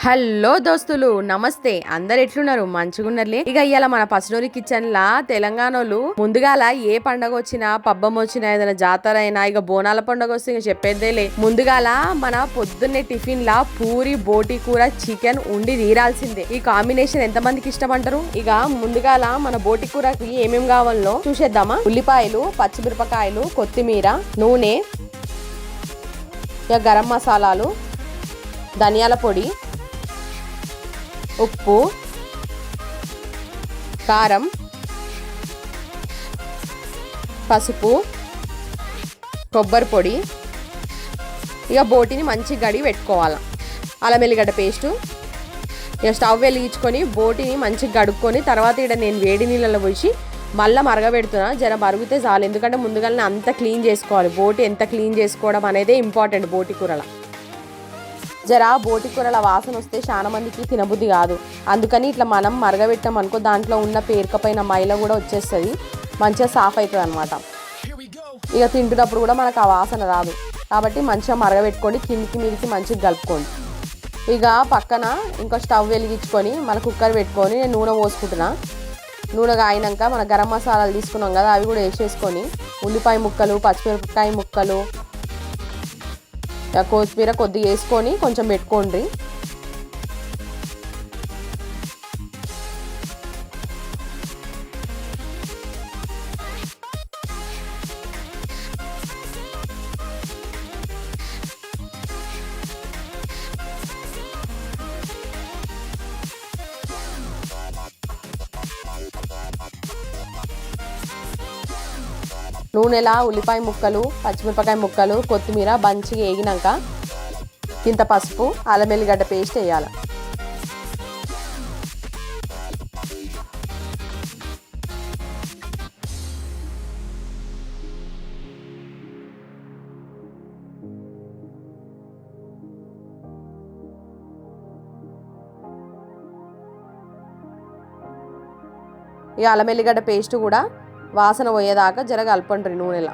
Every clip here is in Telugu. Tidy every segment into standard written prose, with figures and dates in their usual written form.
హలో దోస్తులు, నమస్తే. అందరు ఎట్లున్నారు? మంచిగున్నారులే. ఇక ఇవాళ మన పసునూరి కిచెన్ లా తెలంగాణలో ముందుగాల ఏ పండగ వచ్చినా, పబ్బం వచ్చినా, ఏదైనా జాతర అయినా, ఇక బోనాల పండుగ వస్తే ఇక చెప్పేదేలే. ముందుగాల మన పొద్దున్నే టిఫిన్ లా పూరి, బోటి కూర, చికెన్ ఉండి తీరాల్సిందే. ఈ కాంబినేషన్ ఎంత మందికి ఇష్టమంటారు? ఇక ముందుగాల మన బోటి కూరకి ఏమేం కావాలో చూసేద్దామా. ఉల్లిపాయలు, పచ్చిమిరపకాయలు, కొత్తిమీర, నూనె, ఇక గరం మసాలాలు, ధనియాల పొడి, ఉప్పు, కారం, పసుపు, కొబ్బరి పొడి. ఇక బోటిని మంచి గడి పెట్టుకోవాలి. అల్లం వెల్లిగడ్డ పేస్టు. ఇక స్టవ్ వెలిగించుకొని బోటిని మంచిగా గడుక్కొని తర్వాత ఇక్కడ నేను వేడి నీళ్ళలో పోసి మళ్ళీ మరగబెడుతున్నా. జర మరుగుతే చాలు, ఎందుకంటే ముందుగానే అంత క్లీన్ చేసుకోవాలి. బోటి ఎంత క్లీన్ చేసుకోవడం అనేది ఇంపార్టెంట్ బోటి కూరలో. జరా బోటి కూరల వాసన వస్తే చాలా మందికి తినబుద్ధి కాదు. అందుకని ఇట్లా మనం మరగబెట్టాం అనుకో, దాంట్లో ఉన్న పేరుకపోయిన మైల కూడా వచ్చేస్తుంది, మంచిగా సాఫ్ అవుతుంది అనమాట. ఇక తింటున్నప్పుడు కూడా మనకు ఆ వాసన రాదు. కాబట్టి మంచిగా మరగబెట్టుకోండి, కిందికి మీదికి మంచిగా కలుపుకోండి. ఇక పక్కన ఇంకో స్టవ్ వెలిగించుకొని మన కుక్కర్ పెట్టుకొని నేను నూనె పోసుకుంటున్నా. నూనె కాయినాక మన గరం మసాలాలు తీసుకున్నాం కదా, అవి కూడా వేసేసుకొని ఉల్లిపాయ ముక్కలు, పచ్చిమిరపకాయ ముక్కలు, కొత్తిమీర కొద్దిగా వేసుకొని కొంచెం పెట్టుకోండి. నూనెలా ఉల్లిపాయ ముక్కలు, పచ్చిమిరపకాయ ముక్కలు, కొత్తిమీర మంచిగా వేగినాక ఇంత పసుపు, అల్లం వెల్లిగడ్డ పేస్ట్ వేయాలి. ఈ అల్లం వెల్లిగడ్డ పేస్ట్ కూడా వాసన పోయేదాకా జర కలపండి. నూనెలా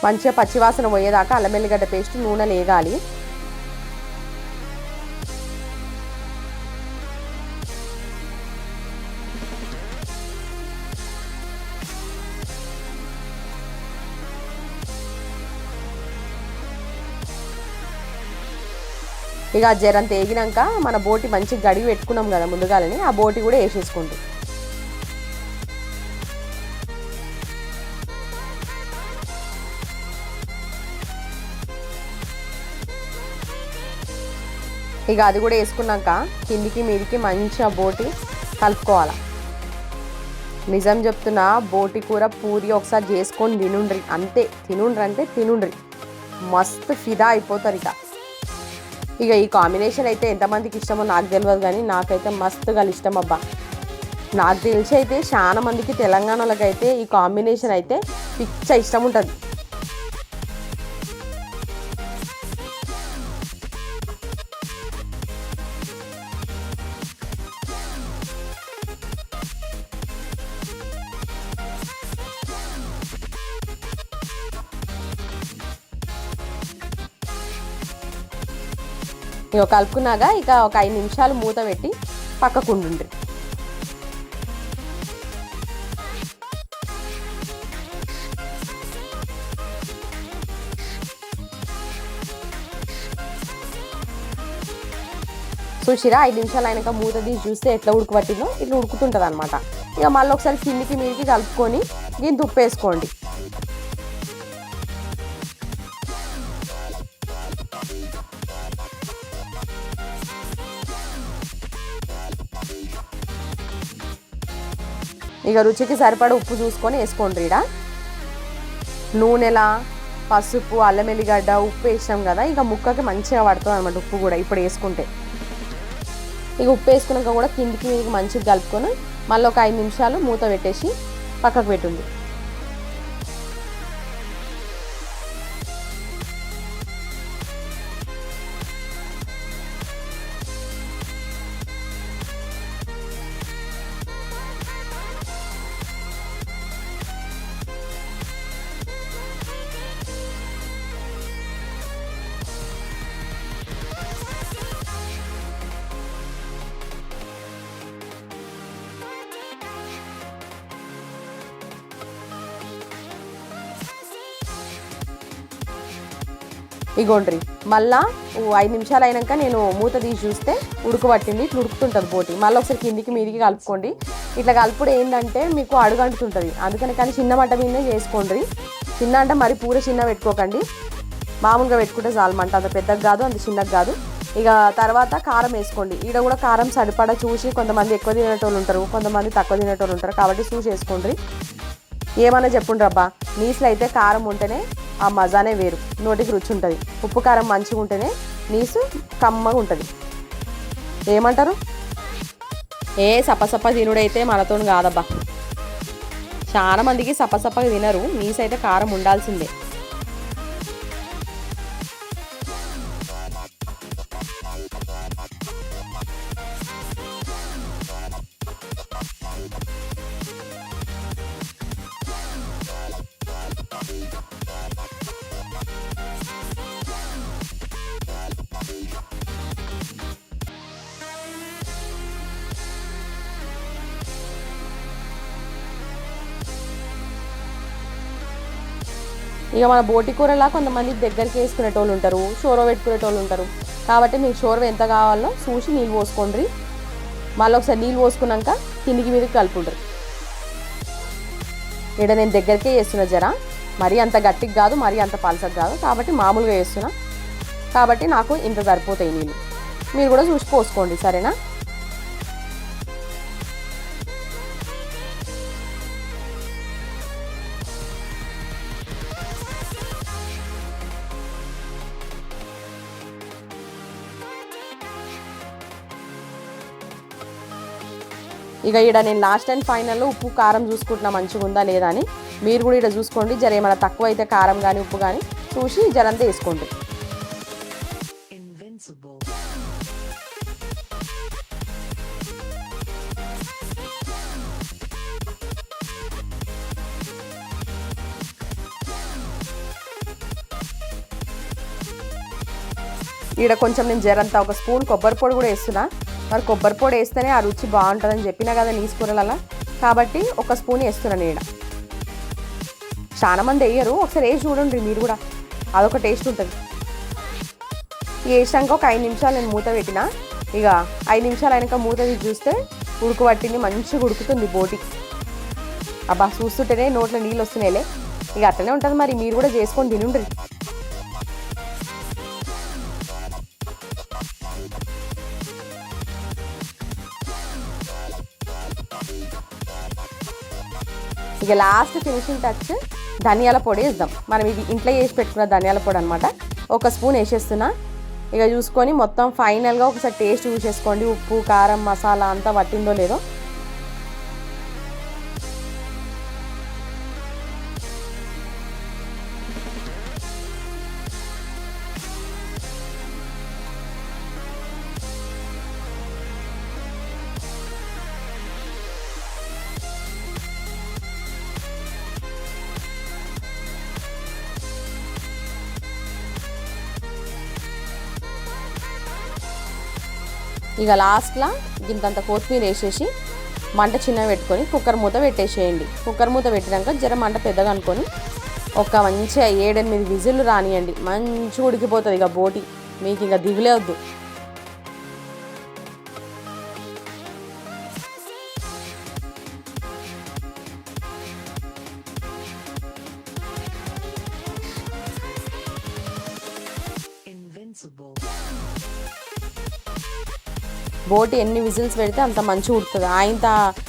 మంచిగా పచ్చి వాసన పోయేదాకా అల్లం వెల్లిగడ్డ పేస్ట్ నూనె వేగాలి. ఇక జరంత వేగినాక మన బోటి మంచిగా గడిగి పెట్టుకున్నాం కదా ముందుగాలని, ఆ బోటి కూడా వేసేసుకుంటాం. ఇక అది కూడా వేసుకున్నాక కిందికి మీదికి మంచిగా బోటి కలుపుకోవాలి. నిజం చెప్తున్నా, బోటి కూర పూరి ఒకసారి చేసుకొని తినుండ్రి, అంతే. తినుండ్రి మస్తు ఫిదా అయిపోతారు. ఇక ఈ కాంబినేషన్ అయితే ఎంతమందికి ఇష్టమో నాకు తెలియదు, కానీ నాకైతే మస్తుగా ఇష్టం అబ్బా. నాకు తెలిసి అయితే చాలా మందికి తెలంగాణలోకి అయితే ఈ కాంబినేషన్ అయితే పిచ్చ ఇష్టం ఉంటుంది. ఇక కలుపుకున్నాక ఇక ఒక 5 నిమిషాలు మూత పెట్టి పక్కకుండుండ్రి. చూసిరా, 5 నిమిషాలు అయినాక మూత తీసి చూస్తే ఎట్లా ఉడకబట్టిందో ఇట్లా ఉడుకుతుంటుంది అనమాట. ఇక మళ్ళీ ఒకసారి కిందికి మీదికి కలుపుకొని దీన్ని ఉప్పేసుకోండి. ఇక రుచికి సరిపడ ఉప్పు చూసుకొని వేసుకోండి. ఇక్కడ నూనెలా పసుపు, అల్లం వెల్లిగడ్డ, ఉప్పు వేసాం కదా, ఇక ముక్కకి మంచిగా పడుతుంది అనమాట ఉప్పు కూడా ఇప్పుడు వేసుకుంటే. ఇక ఉప్పు వేసుకున్నాక కూడా కిందికి మీదికి మంచిగా కలుపుకొని మళ్ళీ ఒక 5 నిమిషాలు మూత పెట్టేసి పక్కకు పెట్టుంది. ఇగోండ్రి మళ్ళా 5 నిమిషాలు అయినాక నేను మూత తీసి చూస్తే ఉడుకు పట్టింది. ఇట్లా ఉడుకుతుంటుంది బోటి. మళ్ళీ ఒకసారి కిందికి మీదికి కలుపుకోండి. ఇట్లా కలుపుడు ఏంటంటే మీకు అడుగంటుతుంటుంది, అందుకని కానీ చిన్న మంట మీదనే చేసుకోండి. చిన్న అంటే మరి పూర చిన్న పెట్టుకోకండి, మామూలుగా పెట్టుకుంటే చాలు మంట. అంత పెద్దగా కాదు, అంత చిన్నగా కాదు. ఇక తర్వాత కారం వేసుకోండి. ఈడ కూడా కారం సరిపడా చూసి, కొంతమంది ఎక్కువ తినేటోళ్ళు ఉంటారు, కొంతమంది తక్కువ తినేటోళ్ళు ఉంటారు, కాబట్టి చూసి వేసుకోండి. ఏమన్నా చెప్పుండ్రు అబ్బా, నీసులు అయితే కారం ఉంటేనే ఆ మజానే వేరు, నోటికి రుచి ఉంటుంది. ఉప్పు కారం మంచిగా ఉంటేనే నీసు కమ్మగా ఉంటుంది. ఏమంటారు? సప్పసప్ప తినుడైతే మనతో కాదబ్బా. చాలా మందికి సప్పసప్పగా తినరు, నీసు అయితే కారం ఉండాల్సిందే. ఇక మన బోటి కూరలా కొంతమంది దగ్గరికి వేసుకునేటోళ్ళు ఉంటారు, షోరవ పెట్టుకునేటోళ్ళు ఉంటారు. కాబట్టి మీకు షోరవ ఎంత కావాలో చూసి నీళ్ళు పోసుకోండి. మళ్ళీ ఒకసారి నీళ్ళు పోసుకున్నాక కిందికి మీదకి కలుపుకుంటారు. ఇక్కడ నేను దగ్గరికే వేస్తున్నా, జర మరీ అంత గట్టికి కాదు, మరీ అంత పలసగా కాదు, కాబట్టి మామూలుగా వేస్తున్నా. కాబట్టి నాకు ఇంత సరిపోతాయి నీళ్ళు. మీరు కూడా చూసి పోసుకోండి, సరేనా? ఇక ఇక్కడ నేను లాస్ట్ అండ్ ఫైనల్లో ఉప్పు కారం చూసుకుంటున్నా మంచిగా ఉందా లేదా అని. మీరు కూడా ఇక్కడ చూసుకోండి, జర ఏమైనా తక్కువ అయితే కారం కానీ ఉప్పు కానీ చూసి జరంతా వేసుకోండి. ఇక్కడ కొంచెం నేను జరంతా ఒక స్పూన్ కొబ్బరి పొడి కూడా వేస్తున్నా. మరి కొబ్బరి పొడి వేస్తేనే ఆ రుచి బాగుంటుందని చెప్పినా కదా నీసు కూరలలో, కాబట్టి ఒక స్పూన్ వేస్తున్నాను నేను. చాలా మంది వేయరు, ఒకసారి వేసి చూడండి మీరు కూడా, అదొక టేస్ట్ ఉంటుంది. వేసాక ఒక 5 నిమిషాలు నేను మూత పెట్టిన. ఇక 5 నిమిషాలు అయినాక మూత తీసి చూస్తే ఉడుకు పట్టింది, మంచిగా ఉడుకుతుంది బోటి. అబ్బా చూస్తుంటేనే నోట్లో నీళ్ళు వస్తున్నాయిలే. ఇక అట్లనే ఉంటుంది, మరి మీరు కూడా చేసుకొని తినుండ్రి. ఇక లాస్ట్ ఫినిషింగ్ టచ్ ధనియాల పొడి వేద్దాం. మనం ఇది ఇంట్లో వేసి పెట్టుకున్న ధనియాల పొడి అనమాట. ఒక స్పూన్ వేసేస్తున్నా. ఇక చూసుకొని మొత్తం ఫైనల్గా ఒకసారి టేస్ట్ చూసేసుకోండి, ఉప్పు కారం మసాలా అంతా పట్టిందో లేదో. ఇక లాస్ట్లో ఇంతంత కొత్తిమీర వేసేసి మంట చిన్నగా పెట్టుకొని కుక్కర్ మూత పెట్టేసేయండి. కుక్కర్ మూత పెట్టినాక జర మంట పెద్దగా అనుకొని ఒక మంచిగా 7-8 విజిల్లు రానియండి. మంచిగా ఉడికిపోతుంది ఇక బోటి, మీకు ఇంకా దిగులే వద్దు. బోటి ఎన్ని విజిల్స్ పెడితే అంత మంచిగా ఉడుతుంది. ఆయన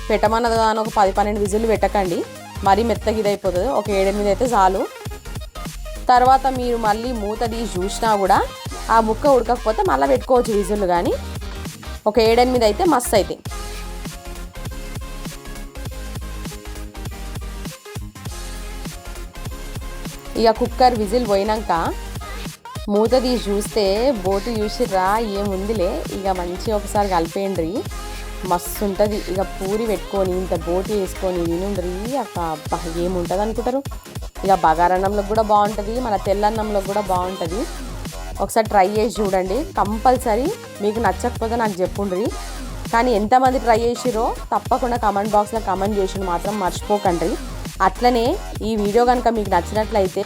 పెట్టమన్నది కానీ ఒక 10-12 విజిల్లు పెట్టకండి, మరీ మెత్తగా ఇదైపోతుంది. ఒక 7-8 అయితే చాలు. తర్వాత మీరు మళ్ళీ మూత తీసి చూసినా కూడా ఆ ముక్క ఉడకకపోతే మళ్ళీ పెట్టుకోవచ్చు విజిల్లు, కానీ ఒక 7-8 అయితే మస్తు అయితే. ఇక కుక్కర్ విజిల్ పోయినాక మూత తీసి చూస్తే బోటి చూసిర్రా ఏముందిలే. ఇక మంచిగా ఒకసారి కలిపేయండి, మస్తు ఉంటుంది. ఇక పూరి పెట్టుకొని ఇంత బోటి వేసుకొని తినుండ్రి. అబ్బా ఏముంటుంది అనుకుంటారు. ఇక బగారన్నంలో కూడా బాగుంటుంది, మన తెల్లన్నంలో కూడా బాగుంటుంది. ఒకసారి ట్రై చేసి చూడండి కంపల్సరీ. మీకు నచ్చకపోతే నాకు చెప్పుండ్రి, కానీ ఎంతమంది ట్రై చేసిరో తప్పకుండా కమెంట్ బాక్స్లో కమెంట్ చేసి మాత్రం మర్చిపోకండి. అట్లనే ఈ వీడియో కనుక మీకు నచ్చినట్లయితే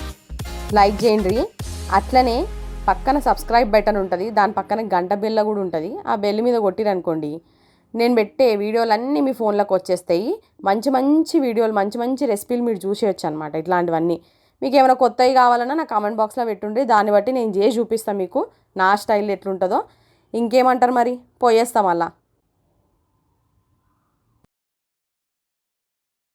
లైక్ చేయండి. అట్లనే పక్కన సబ్స్క్రైబ్ బటన్ ఉంటుంది, దాని పక్కన గంట బెల్ల కూడా ఉంటుంది. ఆ బెల్ మీద కొట్టిరనుకోండి నేను పెట్టే వీడియోలన్నీ మీ ఫోన్లోకి వచ్చేస్తాయి. మంచి మంచి వీడియోలు, మంచి మంచి రెసిపీలు మీరు చూసేయచ్చు అనమాట. ఇట్లాంటివన్నీ మీకు ఏమైనా కొత్తవి కావాలన్నా నా కామెంట్ బాక్స్లో పెట్టుండ్రి, దాన్ని బట్టి నేను చేసి చూపిస్తాను మీకు నా స్టైల్ ఎట్లుంటుందో. ఇంకేమంటారు మరి, పోయేస్తాం అలా.